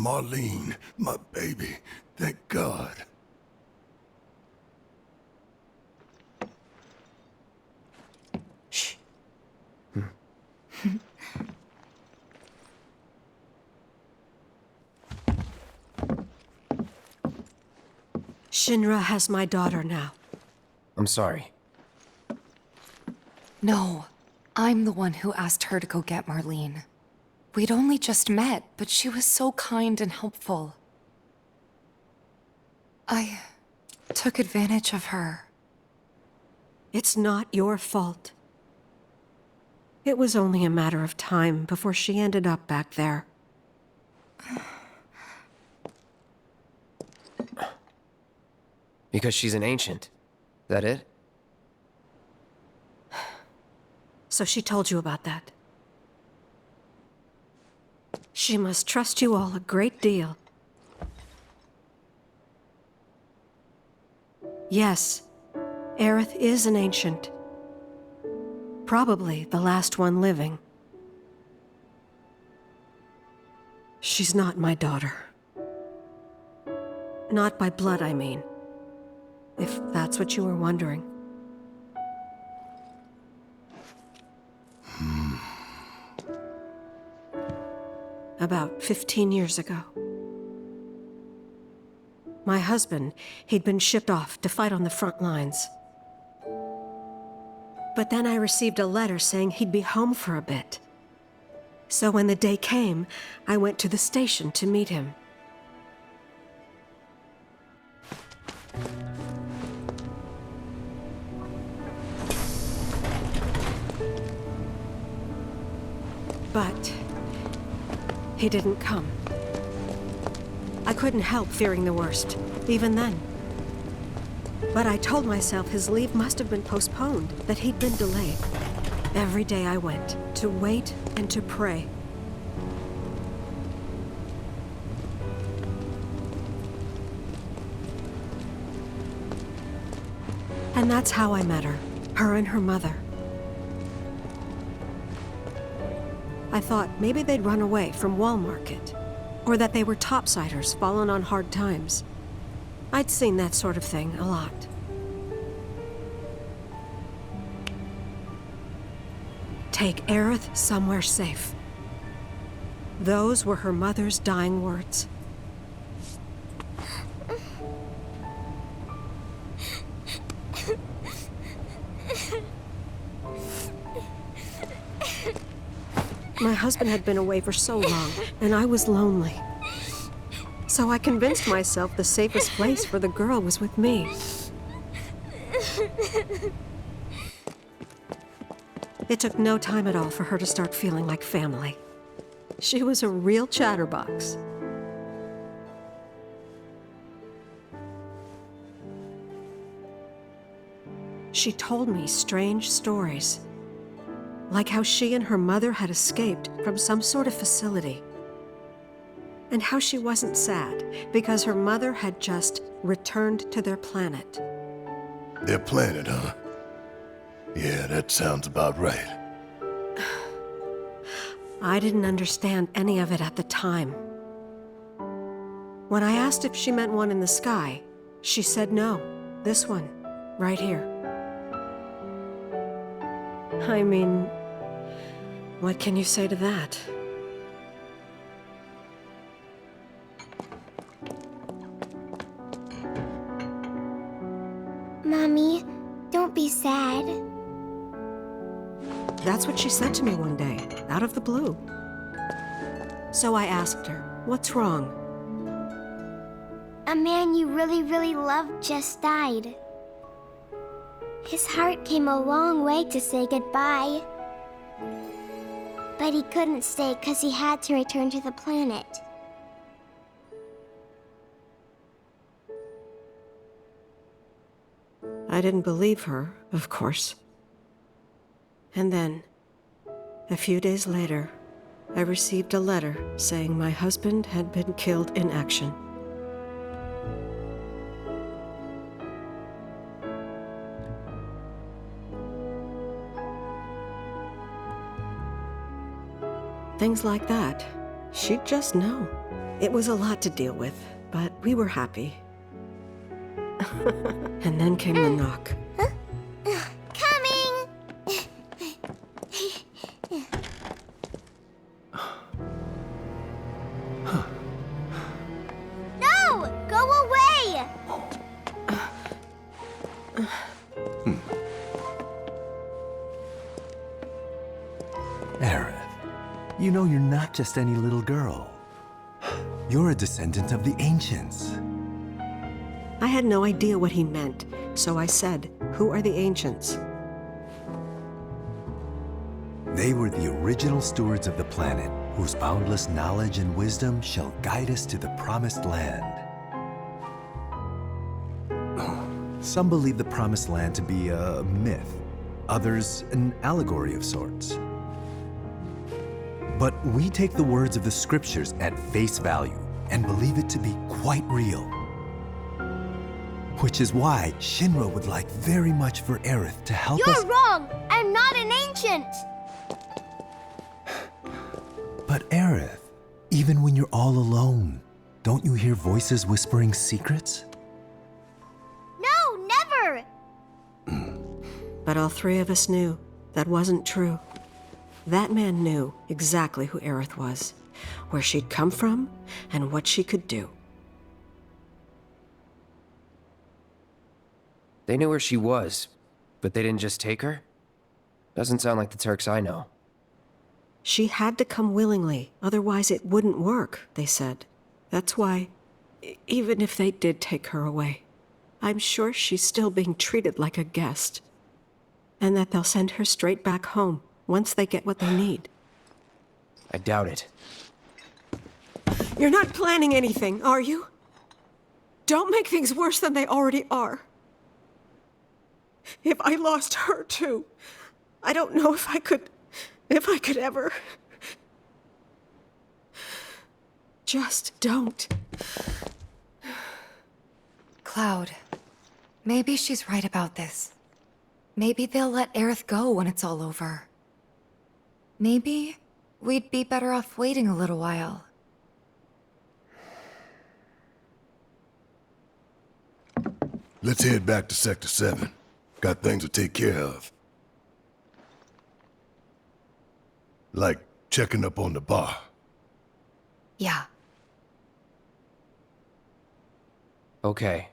Marlene, my baby. Thank God. Shh. Shinra has my daughter now. I'm sorry. No, I'm the one who asked her to go get Marlene. We'd only just met, but she was so kind and helpful. I took advantage of her. It's not your fault. It was only a matter of time before she ended up back there. Because she's an ancient. That it? So she told you about that. She must trust you all a great deal. Yes, Aerith is an ancient. Probably the last one living. She's not my daughter. Not by blood, I mean. If that's what you were wondering. About 15 years ago. My husband, he'd been shipped off to fight on the front lines. But then I received a letter saying he'd be home for a bit. So when the day came, I went to the station to meet him. But he didn't come. I couldn't help fearing the worst, even then. But I told myself his leave must have been postponed, that he'd been delayed. Every day I went, to wait and to pray. And that's how I met her and her mother. I thought maybe they'd run away from Wall Market, or that they were topsiders fallen on hard times. I'd seen that sort of thing a lot. Take Aerith somewhere safe. Those were her mother's dying words. My husband had been away for so long, and I was lonely. So I convinced myself the safest place for the girl was with me. It took no time at all for her to start feeling like family. She was a real chatterbox. She told me strange stories. Like how she and her mother had escaped from some sort of facility. And how she wasn't sad, because her mother had just returned to their planet. Their planet, huh? Yeah, that sounds about right. I didn't understand any of it at the time. When I asked if she meant one in the sky, she said no, this one, right here. I mean, what can you say to that? Mommy, don't be sad. That's what she said to me one day, out of the blue. So I asked her, what's wrong? A man you really, really loved just died. His heart came a long way to say goodbye. But he couldn't stay because he had to return to the planet. I didn't believe her, of course. And then, a few days later, I received a letter saying my husband had been killed in action. Things like that, she'd just know. It was a lot to deal with, but we were happy. And then came the knock. Coming! No! Go away! Aerith, you know you're not just any little girl. You're a descendant of the Ancients. I had no idea what he meant, so I said, "Who are the Ancients?" They were the original stewards of the planet, whose boundless knowledge and wisdom shall guide us to the promised land. Some believe the promised land to be a myth, others an allegory of sorts. But we take the words of the scriptures at face value and believe it to be quite real. Which is why Shinra would like very much for Aerith to help us. You're wrong! I'm not an ancient! But Aerith, even when you're all alone, don't you hear voices whispering secrets? No, never! But all three of us knew that wasn't true. That man knew exactly who Aerith was, where she'd come from, and what she could do. They knew where she was, but they didn't just take her? Doesn't sound like the Turks I know. She had to come willingly, otherwise it wouldn't work, they said. That's why, even if they did take her away, I'm sure she's still being treated like a guest. And that they'll send her straight back home once they get what they need. I doubt it. You're not planning anything, are you? Don't make things worse than they already are. If I lost her too, I don't know if I could ever. Just don't. Cloud, maybe she's right about this. Maybe they'll let Aerith go when it's all over. Maybe we'd be better off waiting a little while. Let's head back to Sector 7. Got things to take care of. Like checking up on the bar. Yeah. Okay.